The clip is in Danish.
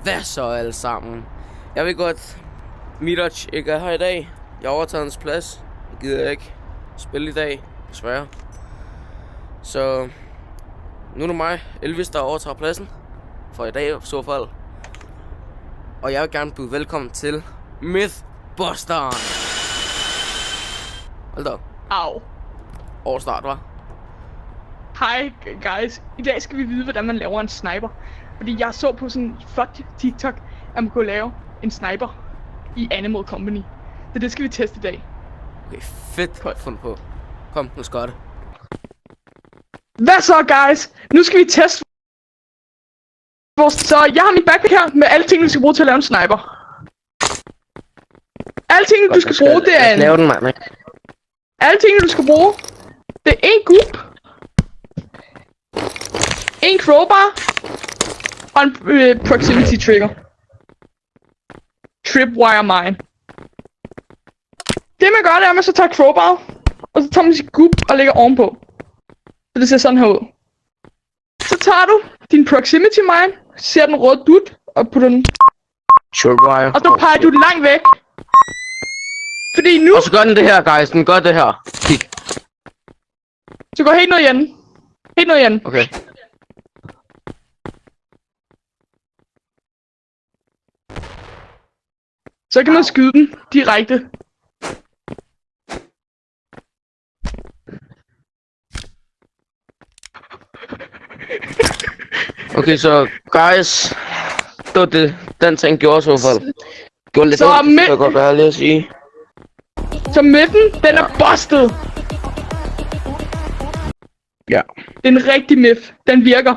Hvad så alle sammen? Jeg ved godt, Midaj ikke er her i dag. Jeg har overtaget hans plads. Jeg gider ikke spille i dag, desværre. Så nu er det mig, Elvis, der overtager pladsen. For i dag i så fald. Og jeg vil gerne byde velkommen til Mythbusteren. Hold da op. Au. Årstart, hva'? Hej guys. I dag skal vi vide, hvordan man laver en sniper. Fordi jeg så på sådan en flot TikTok, at man kunne lave en sniper i Animal Company. Så det skal vi teste i dag. Okay, fedt fundet på. Kom, nu skal det. Hvad så guys? Nu skal vi teste vores... Så jeg har min backpack her med alle tingene, du skal bruge til at lave en sniper. Alle tingene, du skal bruge, det er en... Lave den, mand. Alle tingene, du skal bruge, det er en goop, en crowbar og en proximity trigger. Tripwire mine. Det man gør, det er, at man så tager crowbar, og så tager man sin goop og lægger ovenpå. Så det ser sådan her ud. Så tager du din proximity mine, ser den røde dut, og putter den... Tripwire. Og så peger du den langt væk. Fordi nu... Og så gør den det her, guys. Den gør det her. Kig. Så går helt ned igen. Helt ned igen. Okay. Så kan man skyde den direkte. Okay, så guys, det var det, den ting gjorde i så fald. Gjorde lidt Så ondt, det kan jeg godt være ærlig at sige. Så midten, den er busted. Ja. Det er en rigtig myth. Den virker.